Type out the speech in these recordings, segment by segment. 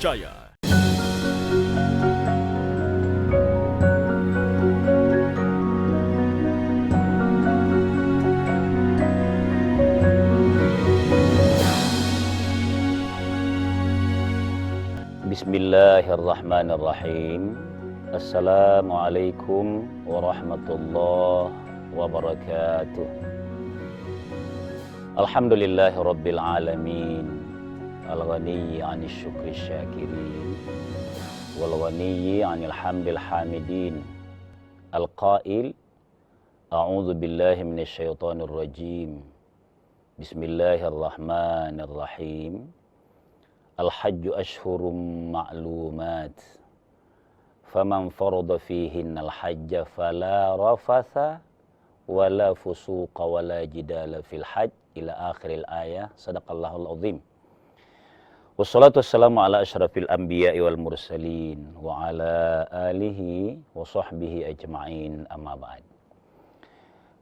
terpercaya. Bismillahirrahmanirrahim. Assalamualaikum warahmatullahi wabarakatuh. Alhamdulillahi rabbil alamin. Al-ghaniyyi 'anil syukri syakirin wal ghaniyyi 'anil hamdil hamidin. Al-qail a'udzu billahi minasy syaithanir rajim. Bismillahirrahmanirrahim. Al-hajju ashhurum ma'lumat. Faman farada fihinna al-hajja fala rafatha wala fusuqa wala jidala fil hajj ila akhiril ayah. Sadaqallahul azim. Wassalatu wassalamu ala asyrafil anbiya'i wal mursalin wa ala alihi wa sahbihi ajma'in, amma ba'd.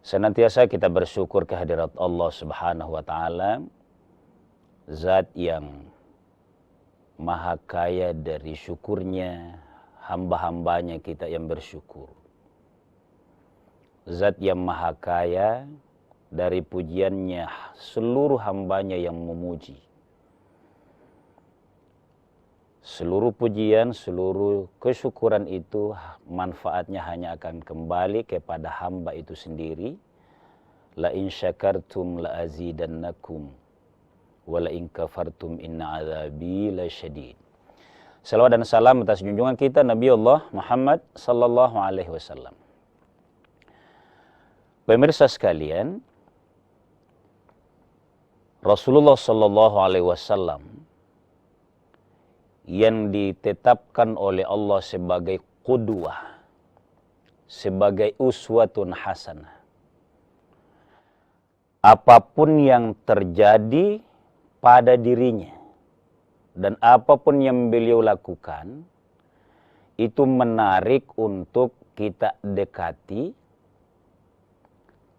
Senantiasa kita bersyukur kehadirat Allah Subhanahu wa taala, zat yang maha kaya dari syukurnya hamba-hambanya kita yang bersyukur. Zat yang maha kaya dari pujiannya seluruh hambanya yang memuji. Seluruh pujian, seluruh kesyukuran itu manfaatnya hanya akan kembali kepada hamba itu sendiri. La in syakartum la azidannakum wala in kafartum inna azabi lasyadid. Salawat dan salam atas junjungan kita Nabi Allah Muhammad sallallahu alaihi wasallam. Pemirsa sekalian, Rasulullah sallallahu alaihi wasallam yang ditetapkan oleh Allah sebagai qudwah, sebagai uswatun hasanah. Apapun yang terjadi pada dirinya dan apapun yang beliau lakukan itu menarik untuk kita dekati,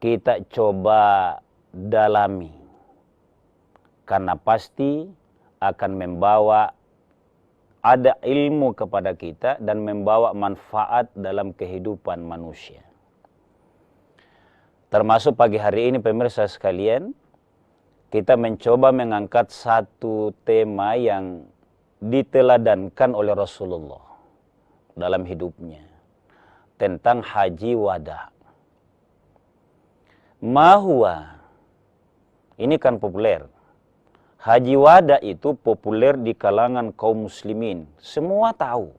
kita coba dalami, karena pasti akan membawa ada ilmu kepada kita dan membawa manfaat dalam kehidupan manusia. Termasuk pagi hari ini pemirsa sekalian, kita mencoba mengangkat satu tema yang diteladankan oleh Rasulullah dalam hidupnya, tentang haji wada. Mahua, ini kan populer. Haji wada itu populer di kalangan kaum muslimin, semua tahu.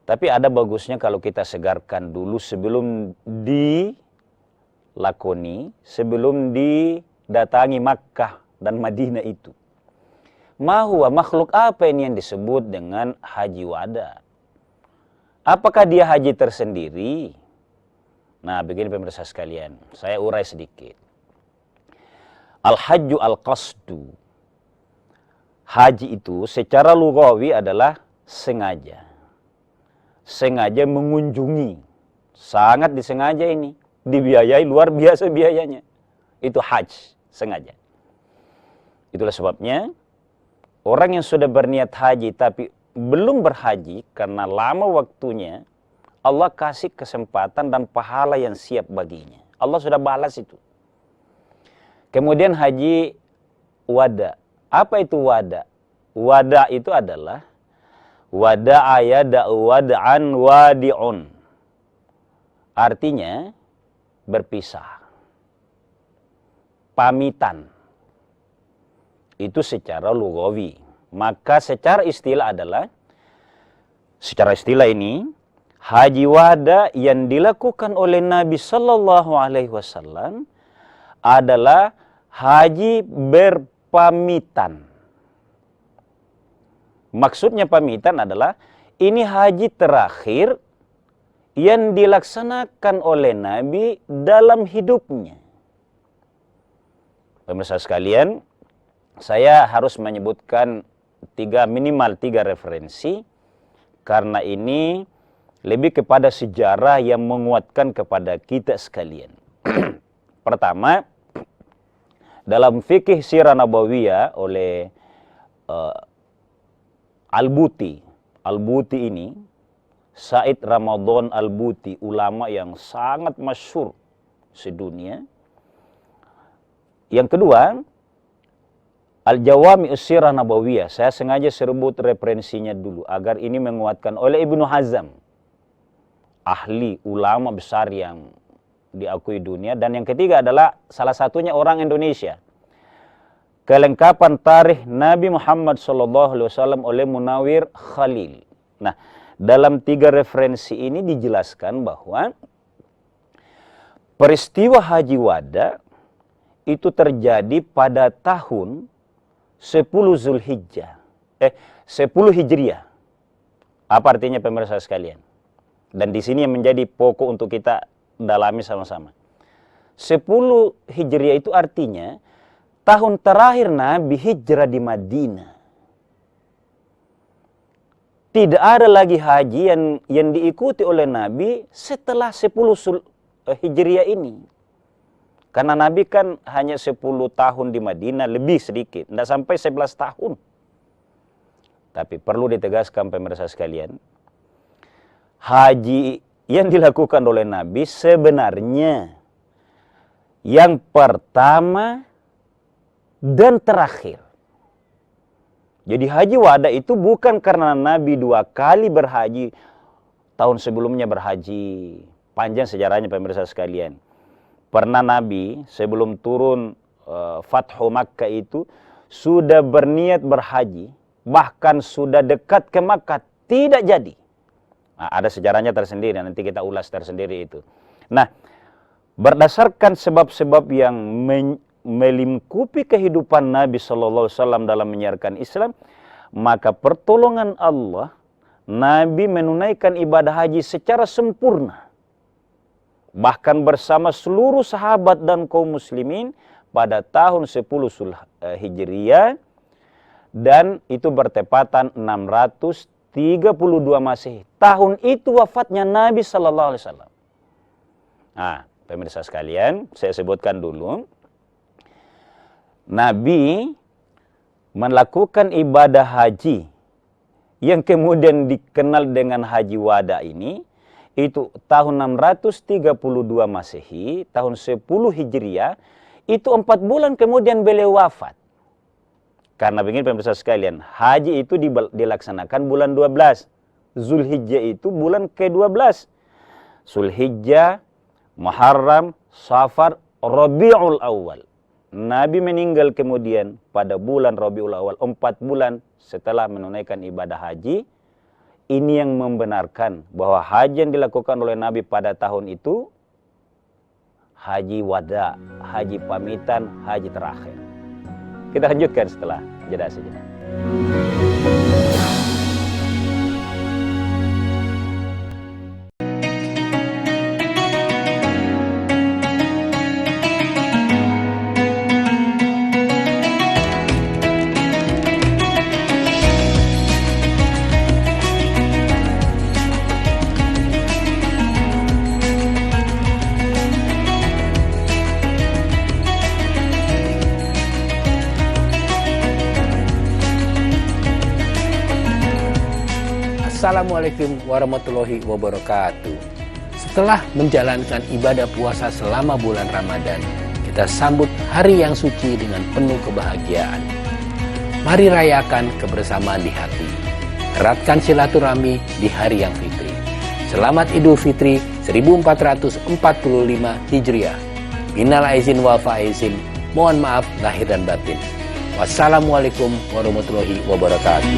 Tapi ada bagusnya kalau kita segarkan dulu sebelum lakoni, sebelum didatangi Makkah dan Madinah itu. Mahua, makhluk apa ini yang disebut dengan haji wada? Apakah dia haji tersendiri? Nah, begini pemirsa sekalian, saya urai sedikit. Al-hajju al-qasdu. Haji itu secara lughawi adalah sengaja. Sengaja mengunjungi. Sangat disengaja ini. Dibiayai luar biasa biayanya. Itu hajj, sengaja. Itulah sebabnya orang yang sudah berniat haji tapi belum berhaji karena lama waktunya, Allah kasih kesempatan dan pahala yang siap baginya. Allah sudah balas itu. Kemudian haji wada. Apa itu wada? Wada itu adalah wada'a yada'u wada'an wadi'un. Artinya berpisah. Pamitan. Itu secara lughawi. Maka secara istilah adalah, secara istilah ini, haji wada yang dilakukan oleh Nabi sallallahu alaihi wasallam adalah haji berpamitan. Maksudnya pamitan adalah ini haji terakhir yang dilaksanakan oleh Nabi dalam hidupnya. Pemirsa sekalian, saya harus menyebutkan minimal tiga referensi karena ini lebih kepada sejarah yang menguatkan kepada kita sekalian. Pertama, dalam fikih sirah nabawiyah oleh Al-Buti. Al-Buti ini, Said Ramadan Al-Buti, ulama yang sangat masyhur sedunia. Yang kedua, Al-Jawami As-Sirah Nabawiyah. Saya sengaja sebut referensinya dulu agar ini menguatkan oleh Ibnu Hazm, ahli ulama besar yang diakui dunia. Dan yang ketiga adalah salah satunya orang Indonesia, Kelengkapan Tarikh Nabi Muhammad SAW oleh Munawir Khalil. Nah, dalam 3 referensi ini dijelaskan bahwa peristiwa Haji Wada itu terjadi pada tahun 10 Zulhijjah. 10 Hijriah. Apa artinya pemirsa sekalian? Dan di sini yang menjadi pokok untuk kita dalami sama-sama. 10 Hijriah itu artinya tahun terakhir Nabi hijrah di Madinah. Tidak ada lagi haji yang diikuti oleh Nabi setelah 10 Hijriah ini. Karena Nabi kan hanya 10 tahun di Madinah, lebih sedikit, tidak sampai 11 tahun. Tapi perlu ditegaskan pemirsa sekalian, haji yang dilakukan oleh Nabi sebenarnya yang pertama dan terakhir. Jadi Haji Wada itu bukan karena Nabi 2 kali berhaji, tahun sebelumnya berhaji. Panjang sejarahnya pemirsa sekalian. Pernah Nabi sebelum turun Fathu Makkah itu sudah berniat berhaji, bahkan sudah dekat ke Makkah, tidak jadi. Nah, ada sejarahnya tersendiri, nanti kita ulas tersendiri itu. Nah, berdasarkan sebab-sebab yang melingkupi kehidupan Nabi SAW dalam menyiarkan Islam, maka pertolongan Allah, Nabi menunaikan ibadah haji secara sempurna. Bahkan bersama seluruh sahabat dan kaum muslimin pada tahun 10 Hijriah, dan itu bertepatan 632 Masehi. Tahun itu wafatnya Nabi SAW. Nah, pemirsa sekalian, saya sebutkan dulu. Nabi melakukan ibadah haji yang kemudian dikenal dengan Haji Wada ini, itu tahun 632 Masehi, tahun 10 Hijriah, itu 4 bulan kemudian beliau wafat. Karena begini pemirsa sekalian, haji itu dilaksanakan bulan 12. Zulhijjah itu bulan ke-12. Zulhijjah, Muharram, Safar, Rabiul Awal. Nabi meninggal kemudian pada bulan Rabiul Awal, 4 bulan setelah menunaikan ibadah haji. Ini yang membenarkan bahwa haji yang dilakukan oleh Nabi pada tahun itu haji wada, haji pamitan, haji terakhir. Kita lanjutkan setelah jeda sejenak. Assalamualaikum warahmatullahi wabarakatuh. Setelah menjalankan ibadah puasa selama bulan Ramadan, kita sambut hari yang suci dengan penuh kebahagiaan. Mari rayakan kebersamaan di hati. Eratkan silaturahmi di hari yang fitri. Selamat Idul Fitri 1445 Hijriah. Minal aizin wal faizin. Mohon maaf lahir dan batin. Wassalamualaikum warahmatullahi wabarakatuh.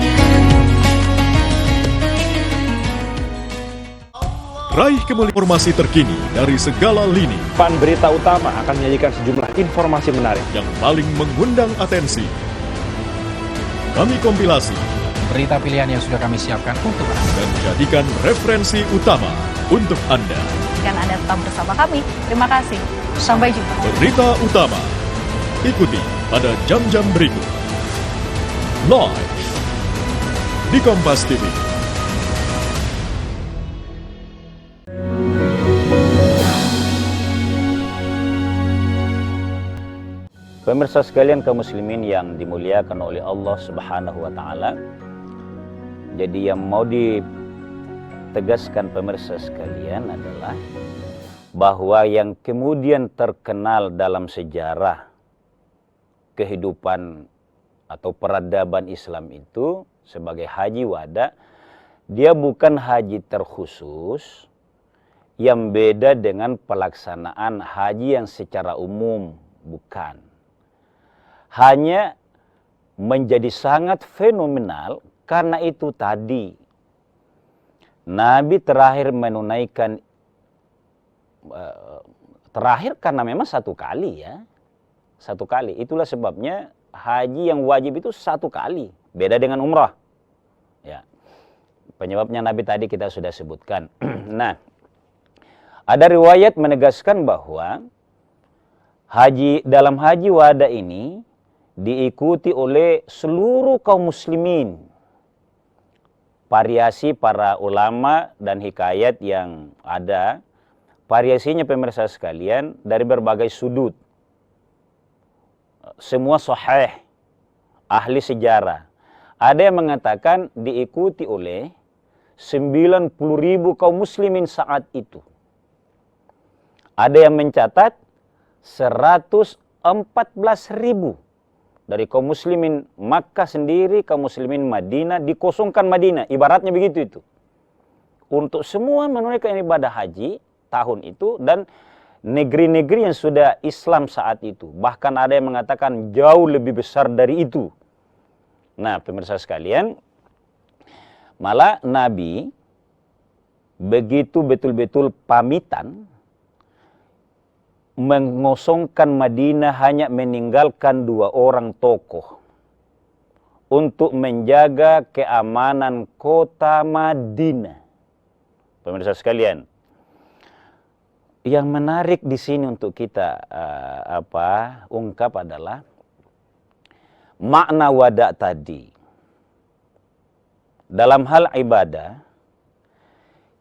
Raih kemuliaan informasi terkini dari segala lini Pan Berita Utama akan menyajikan sejumlah informasi menarik yang paling mengundang atensi. Kami kompilasi berita pilihan yang sudah kami siapkan untuk Anda dan jadikan referensi utama untuk Anda. Dan Anda tetap bersama kami. Terima kasih. Sampai jumpa. Berita utama ikuti pada jam-jam berikut. Live di Kompas TV. Pemirsa sekalian kaum muslimin yang dimuliakan oleh Allah Subhanahu wa taala. Jadi yang mau ditegaskan pemirsa sekalian adalah bahwa yang kemudian terkenal dalam sejarah kehidupan atau peradaban Islam itu sebagai haji wada, dia bukan haji terkhusus yang beda dengan pelaksanaan haji yang secara umum, bukan. Hanya menjadi sangat fenomenal karena itu tadi Nabi terakhir menunaikan terakhir karena memang satu kali ya. Satu kali. Itulah sebabnya haji yang wajib itu satu kali. Beda dengan umrah. Ya. Penyebabnya Nabi tadi kita sudah sebutkan. Nah, ada riwayat menegaskan bahwa dalam haji wada ini diikuti oleh seluruh kaum muslimin. Variasi para ulama dan hikayat yang ada, variasinya pemirsa sekalian dari berbagai sudut. Semua sahih, ahli sejarah. Ada yang mengatakan diikuti oleh 90.000 kaum muslimin saat itu. Ada yang mencatat 114.000 dari kaum muslimin Makkah sendiri, kaum muslimin Madinah, dikosongkan Madinah. Ibaratnya begitu itu. Untuk semua menunaikan ibadah haji tahun itu dan negeri-negeri yang sudah Islam saat itu. Bahkan ada yang mengatakan jauh lebih besar dari itu. Nah, pemirsa sekalian, malah Nabi begitu betul-betul pamitan mengosongkan Madinah, hanya meninggalkan 2 orang tokoh untuk menjaga keamanan kota Madinah. Pemirsa sekalian, yang menarik di sini untuk kita ungkap adalah makna wada tadi. Dalam hal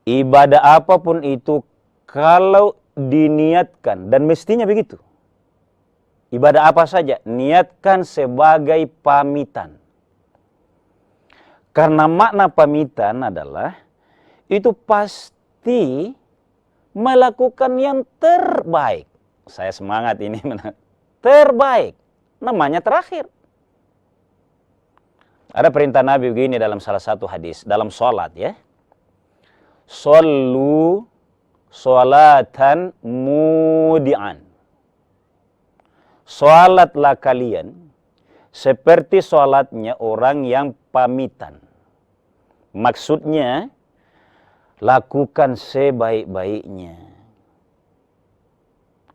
ibadah apapun itu kalau diniatkan, dan mestinya begitu. Ibadah apa saja, niatkan sebagai pamitan. Karena makna pamitan adalah itu pasti melakukan yang terbaik. Saya semangat ini, terbaik. Namanya terakhir. Ada perintah Nabi begini dalam salah satu hadis, dalam sholat ya. Shollu sholatan mudi'an. Sholatlah kalian seperti sholatnya orang yang pamitan. Maksudnya, lakukan sebaik-baiknya.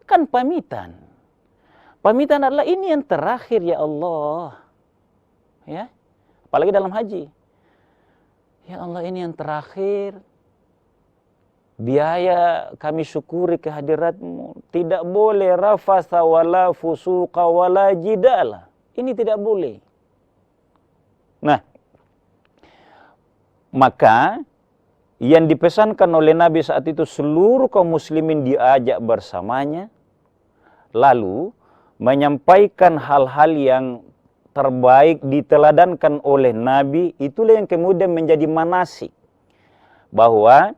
Kan pamitan. Pamitan adalah ini yang terakhir ya Allah. Ya. Apalagi dalam haji. Ya Allah, ini yang terakhir. Biaya kami syukuri kehadiratmu. Tidak boleh rafasa wala fusuqa wala jidala. Ini tidak boleh. Nah, maka yang dipesankan oleh Nabi saat itu seluruh kaum muslimin diajak bersamanya, lalu menyampaikan hal-hal yang terbaik diteladankan oleh Nabi. Itulah yang kemudian menjadi manasik, bahwa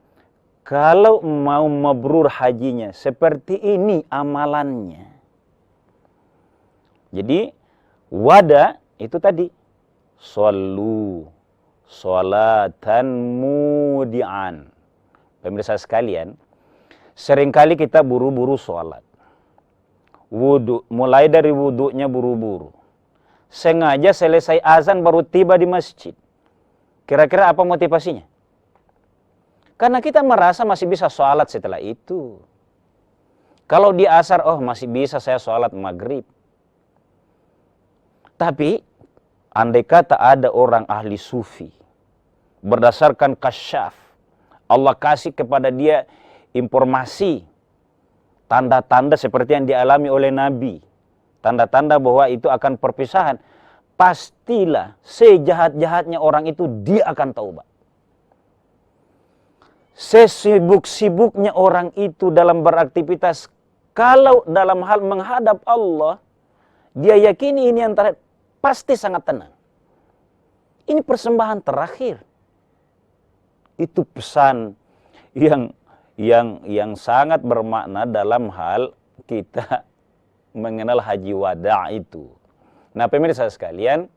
kalau mau mabrur hajinya seperti ini amalannya. Jadi wada itu tadi, shollu sholatan mudi'an. Pemirsa sekalian, seringkali kita buru-buru sholat. Wudu, mulai dari wudunya buru-buru. Sengaja selesai azan baru tiba di masjid. Kira-kira apa motivasinya? Karena kita merasa masih bisa sholat setelah itu. Kalau di asar, oh masih bisa saya sholat maghrib. Tapi, andai kata ada orang ahli sufi, berdasarkan kasyaf, Allah kasih kepada dia informasi, tanda-tanda seperti yang dialami oleh Nabi, tanda-tanda bahwa itu akan perpisahan, pastilah sejahat-jahatnya orang itu dia akan taubat. Sesibuk-sibuknya orang itu dalam beraktivitas, kalau dalam hal menghadap Allah, dia yakini ini yang terakhir, pasti sangat tenang. Ini persembahan terakhir. Itu pesan yang sangat bermakna dalam hal kita mengenal haji wada itu. Nah, pemirsa sekalian,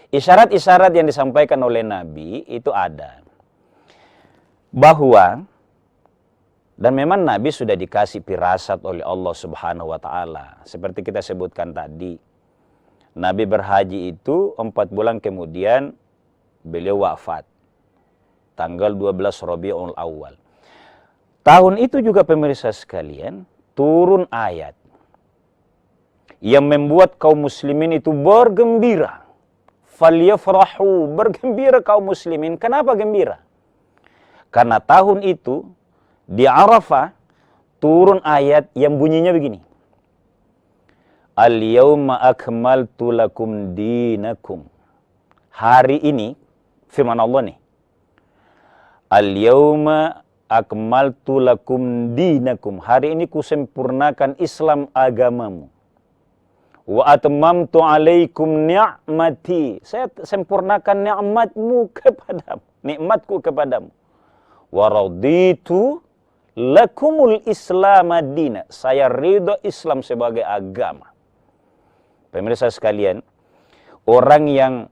isyarat-isyarat yang disampaikan oleh Nabi itu ada. Bahwa, dan memang Nabi sudah dikasih firasat oleh Allah Subhanahu wa Ta'ala. Seperti kita sebutkan tadi, Nabi berhaji itu 4 bulan kemudian beliau wafat. Tanggal 12 Rabiul Awal. Tahun itu juga pemirsa sekalian, turun ayat yang membuat kaum muslimin itu bergembira. Falyafrahu, bergembira kaum muslimin. Kenapa gembira? Karena tahun itu di Arafah turun ayat yang bunyinya begini. Al-yawma akmaltu lakum dinakum. Hari ini, firman Allah nih. Al-yawma akmaltu lakum dinakum. Hari ini kusempurnakan Islam agamamu. Wa atmamtu alaikum ni'mati. Saya sempurnakan nikmatmu kepadamu. Nikmatku kepadamu. Wa raditu lakumul Islam ad-dina. Saya ridha Islam sebagai agama. Pemirsa sekalian, orang yang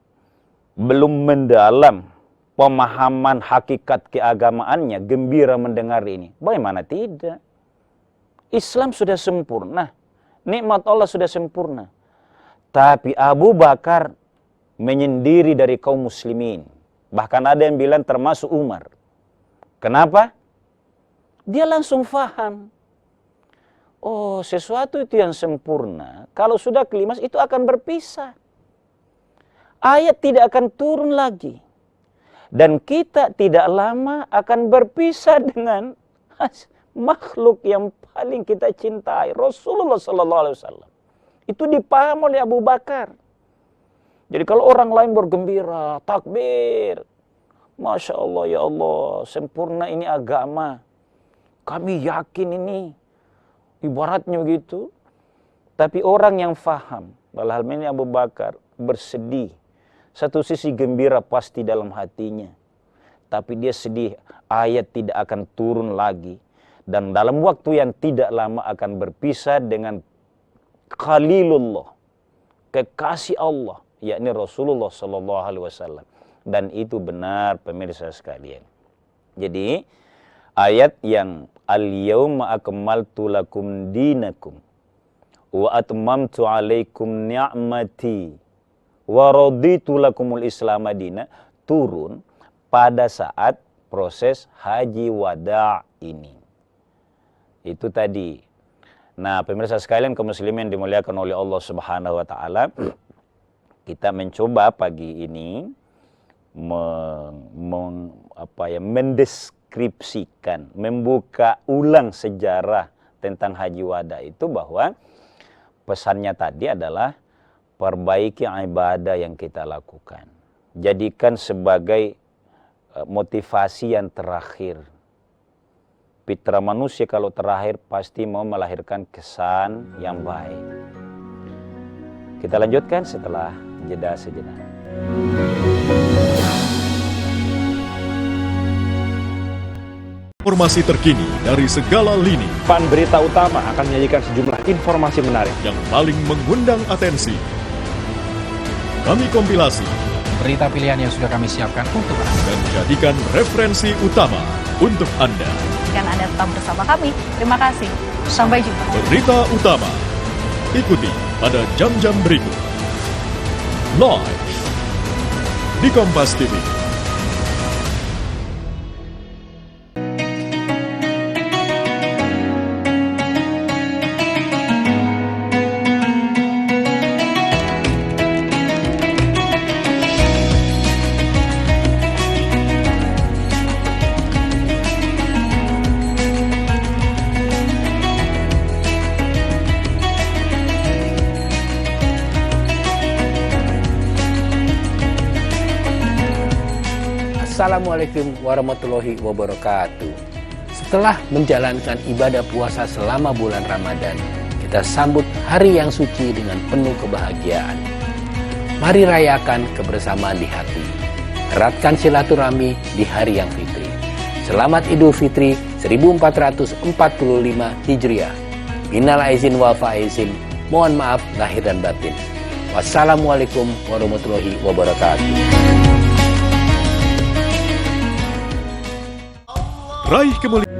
belum mendalam pemahaman hakikat keagamaannya gembira mendengar ini. Bagaimana tidak? Islam sudah sempurna. Nikmat Allah sudah sempurna. Tapi Abu Bakar menyendiri dari kaum muslimin. Bahkan ada yang bilang termasuk Umar. Kenapa? Dia langsung faham. Oh, sesuatu itu yang sempurna, kalau sudah klimas itu akan berpisah. Ayat tidak akan turun lagi. Dan kita tidak lama akan berpisah dengan makhluk yang paling kita cintai, Rasulullah SAW. Itu dipaham oleh Abu Bakar. Jadi kalau orang lain bergembira, takbir, Masya Allah, ya Allah, sempurna ini agama. Kami yakin ini, ibaratnya begitu. Tapi orang yang faham, dalam hal ini Abu Bakar, bersedih. Satu sisi gembira pasti dalam hatinya. Tapi dia sedih, ayat tidak akan turun lagi. Dan dalam waktu yang tidak lama akan berpisah dengan Khalilullah, kekasih Allah, yakni Rasulullah SAW. Dan itu benar pemirsa sekalian. Jadi ayat yang al-yawma akmaltu lakum dinakum wa atmamtu alaikum ni'mati wa raditu lakumul Islam madina turun pada saat proses haji wada ini. Itu tadi. Nah, pemirsa sekalian kaum muslimin yang dimuliakan oleh Allah Subhanahu wa Ta'ala, kita mencoba pagi ini mendeskripsikan, membuka ulang sejarah tentang haji wada itu, bahwa pesannya tadi adalah perbaiki ibadah yang kita lakukan. Jadikan sebagai motivasi yang terakhir. Fitrah manusia kalau terakhir pasti mau melahirkan kesan yang baik. Kita lanjutkan setelah jeda sejenak. Informasi terkini dari segala lini Pan Berita Utama akan menyajikan sejumlah informasi menarik yang paling mengundang atensi. Kami kompilasi Berita pilihan yang sudah kami siapkan untuk Anda. dan jadikan referensi utama untuk Anda. Dan Anda tetap bersama kami. Terima kasih. Sampai jumpa. Berita utama ikuti pada jam-jam berikut. Live di Kompas TV. Assalamualaikum warahmatullahi wabarakatuh. Setelah menjalankan ibadah puasa selama bulan Ramadan, kita sambut hari yang suci dengan penuh kebahagiaan. Mari rayakan kebersamaan di hati. Eratkan silaturahmi di hari yang fitri. Selamat Idul Fitri 1445 Hijriah. Minal aizin wal faizin. Mohon maaf lahir dan batin. Wassalamualaikum warahmatullahi wabarakatuh. Raih kemuliaan.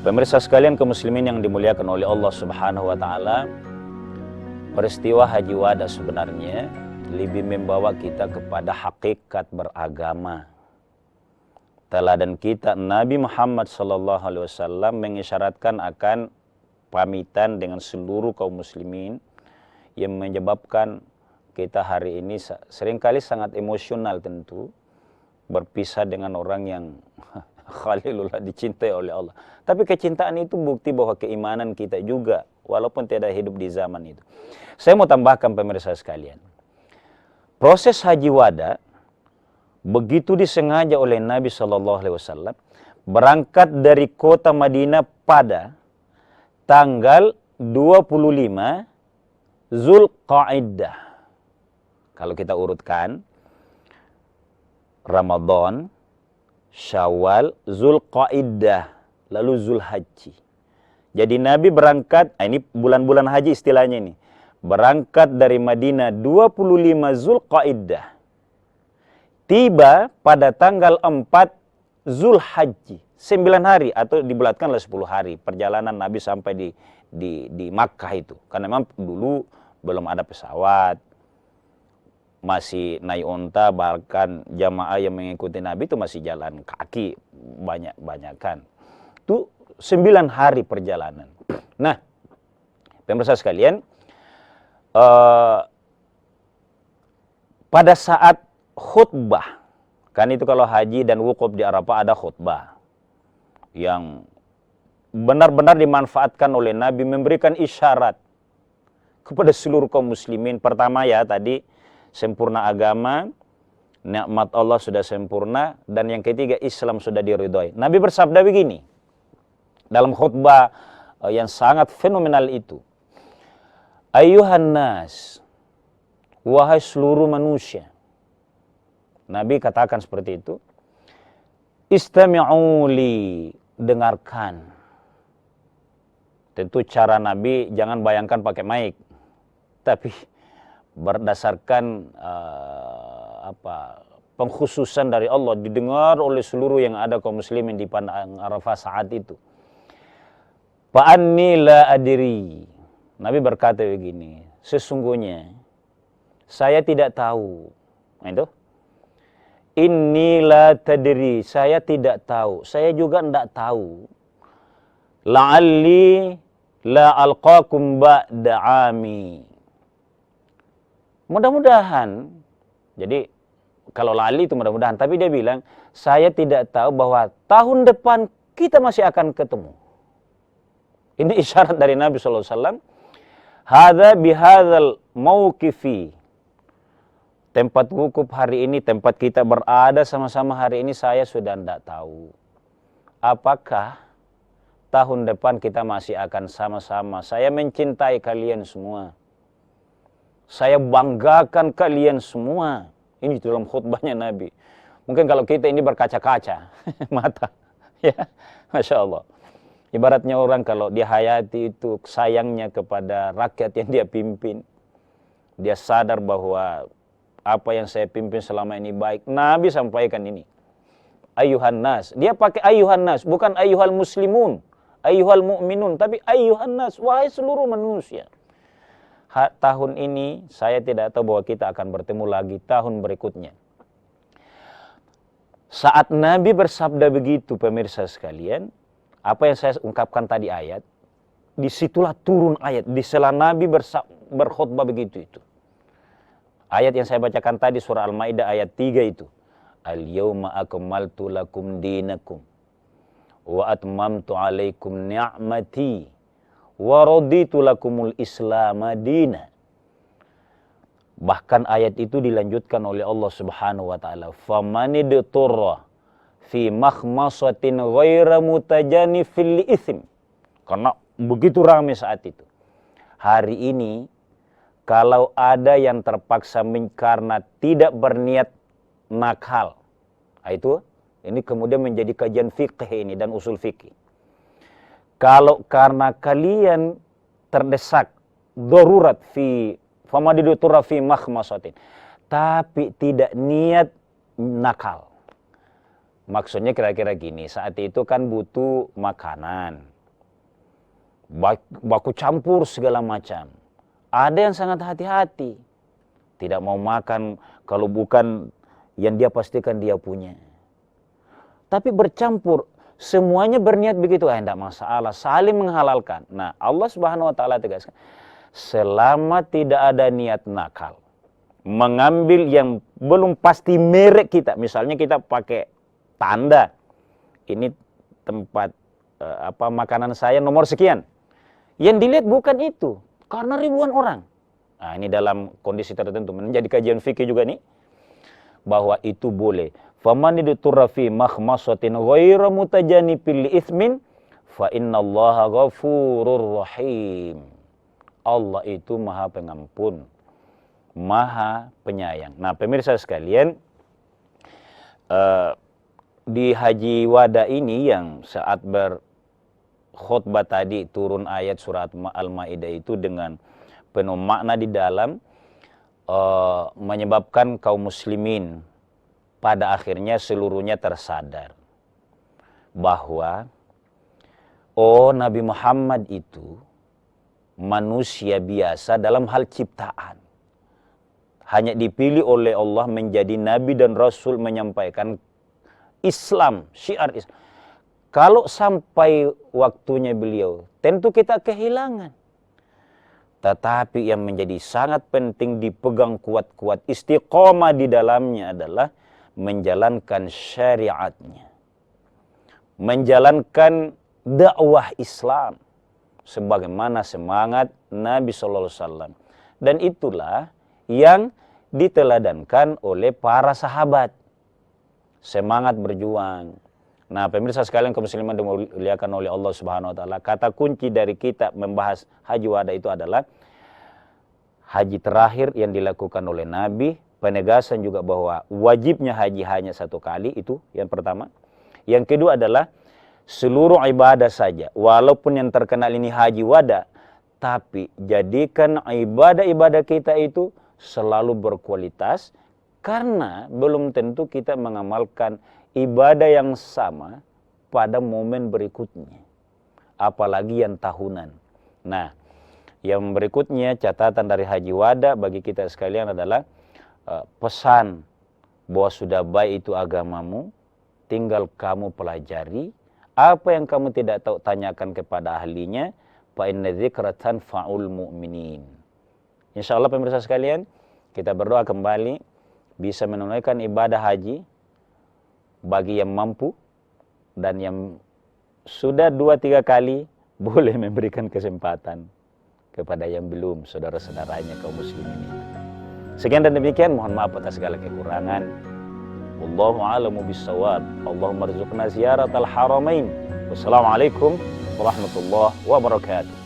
Pemirsa sekalian kaum muslimin yang dimuliakan oleh Allah Subhanahu wa taala, peristiwa Haji Wada sebenarnya lebih membawa kita kepada hakikat beragama. Teladan kita Nabi Muhammad sallallahu alaihi wasallam mengisyaratkan akan pamitan dengan seluruh kaum muslimin yang menyebabkan kita hari ini seringkali sangat emosional tentu berpisah dengan orang yang Khalilullah dicintai oleh Allah. Tapi kecintaan itu bukti bahwa keimanan kita juga walaupun tidak hidup di zaman itu. Saya mau tambahkan pemirsa sekalian. Proses Haji Wada begitu disengaja oleh Nabi SAW berangkat dari kota Madinah pada tanggal 25 Zulqa'dah. Kalau kita urutkan Ramadan, Syawal, Zulqa'dah, lalu Zulhajji. Jadi Nabi berangkat, ini bulan-bulan haji istilahnya ini. Berangkat dari Madinah 25 Zulqa'dah. Tiba pada tanggal 4 Zulhajji. 9 hari atau dibulatkanlah 10 hari perjalanan Nabi sampai di Makkah itu. Karena memang dulu belum ada pesawat. Masih naik unta, bahkan jamaah yang mengikuti Nabi itu masih jalan kaki banyak-banyakan. Itu 9 hari perjalanan. Nah, pemirsa sekalian, pada saat khutbah, kan itu kalau haji dan wukuf di Arafah ada khutbah yang benar-benar dimanfaatkan oleh Nabi memberikan isyarat kepada seluruh kaum muslimin. Pertama ya tadi, sempurna agama, nikmat Allah sudah sempurna, dan yang ketiga Islam sudah diridhoi. Nabi bersabda begini dalam khutbah yang sangat fenomenal itu. Ayuhan nas, wahai seluruh manusia. Nabi katakan seperti itu. Istami'u li, dengarkan. Tentu cara Nabi jangan bayangkan pakai mic, tapi berdasarkan pengkhususan dari Allah, didengar oleh seluruh yang ada kaum muslimin di padang Arafah saat itu. Fa'anni la adri. Nabi berkata begini, sesungguhnya saya tidak tahu. Nah, itu. Inni la tadri, saya tidak tahu. Saya juga tidak tahu. La'alli la alqakum ba'da ami. Mudah-mudahan, jadi kalau lali itu mudah-mudahan, tapi dia bilang, saya tidak tahu bahwa tahun depan kita masih akan ketemu. Ini isyarat dari Nabi SAW. Hadza bihadzal mauqifi. Tempat wukuf hari ini, tempat kita berada sama-sama hari ini, saya sudah tidak tahu. Apakah tahun depan kita masih akan sama-sama? Saya mencintai kalian semua. Saya banggakan kalian semua. Ini dalam khutbahnya Nabi. Mungkin kalau kita ini berkaca-kaca mata, ya, Masya Allah. Ibaratnya orang kalau dia hayati itu sayangnya kepada rakyat yang dia pimpin. Dia sadar bahwa apa yang saya pimpin selama ini baik. Nabi sampaikan ini. Ayuhan nas. Dia pakai ayuhan nas, bukan ayuhal muslimun, ayuhal mu'minun, tapi ayuhan nas, wahai seluruh manusia. Tahun ini saya tidak tahu bahwa kita akan bertemu lagi tahun berikutnya. Saat Nabi bersabda begitu, pemirsa sekalian, apa yang saya ungkapkan tadi ayat, disitulah turun ayat, di sela Nabi berkhutbah begitu itu. Ayat yang saya bacakan tadi surah Al-Maidah ayat 3 itu. Al-yawma akmaltu lakum dinakum wa atmamtu alaikum ni'mati wa raditu lakumul Islam madina. Bahkan ayat itu dilanjutkan oleh Allah Subhanahu wa taala, famanidturra fi makhmasatin ghaira mutajanifil itsm. Karena begitu ramai saat itu. Hari ini kalau ada yang terpaksa karena tidak berniat nakal, itu ini kemudian menjadi kajian fikih ini dan usul fikih. Kalau karena kalian terdesak, darurat fi famadidutura fi makhmasatin, tapi tidak niat nakal. Maksudnya kira-kira gini, saat itu kan butuh makanan, baku campur segala macam. Ada yang sangat hati-hati, tidak mau makan kalau bukan yang dia pastikan dia punya. Tapi bercampur, semuanya berniat begitu, tidak masalah, saling menghalalkan. Nah, Allah Subhanahu wa taala tegaskan, selama tidak ada niat nakal, mengambil yang belum pasti merek kita, misalnya kita pakai tanda, ini tempat makanan saya nomor sekian. Yang dilihat bukan itu, karena ribuan orang. Nah, ini dalam kondisi tertentu menjadi kajian fikih juga nih, bahwa itu boleh. Faman idturra fi makhmasatin ghairu mutajanifil itsmin fa innallaha ghafurur rahim. Allah itu Maha Pengampun, Maha Penyayang. Nah, pemirsa sekalian, di Haji Wada ini yang saat berkhutbah tadi turun ayat surat Al-Maidah itu dengan penuh makna di dalam, menyebabkan kaum muslimin pada akhirnya seluruhnya tersadar bahwa Nabi Muhammad itu manusia biasa dalam hal ciptaan, hanya dipilih oleh Allah menjadi nabi dan rasul menyampaikan Islam, syiar Islam. Kalau sampai waktunya beliau, tentu kita kehilangan. Tetapi yang menjadi sangat penting dipegang kuat-kuat, istiqomah di dalamnya adalah menjalankan syariatnya, menjalankan dakwah Islam sebagaimana semangat Nabi SAW. Dan itulah yang diteladankan oleh para sahabat, semangat berjuang. Nah, pemirsa sekalian kaum muslimin dimuliakan oleh Allah Subhanahu wa taala, kata kunci dari kita membahas Haji Wada itu adalah haji terakhir yang dilakukan oleh Nabi, penegasan juga bahwa wajibnya haji hanya satu kali, itu yang pertama. Yang kedua adalah seluruh ibadah saja, walaupun yang terkenal ini Haji Wada, tapi jadikan ibadah-ibadah kita itu selalu berkualitas, karena belum tentu kita mengamalkan ibadah yang sama pada momen berikutnya, apalagi yang tahunan. Nah, yang berikutnya catatan dari Haji Wada bagi kita sekalian adalah pesan bahwa sudah baik itu agamamu, tinggal kamu pelajari. Apa yang kamu tidak tahu, tanyakan kepada ahlinya. Fa inna dzikra tanfa'ul mu'minin. Insyaallah pemirsa sekalian, kita berdoa kembali bisa menunaikan ibadah haji bagi yang mampu, dan yang sudah 2-3 kali boleh memberikan kesempatan kepada yang belum, saudara-saudaranya kaum muslimin. Sekian dan demikian, mohon maaf atas segala kekurangan. Wallahu a'lamu bissawab. Allahumma rzuqna ziyaratal haramain. Wassalamualaikum warahmatullahi wabarakatuh.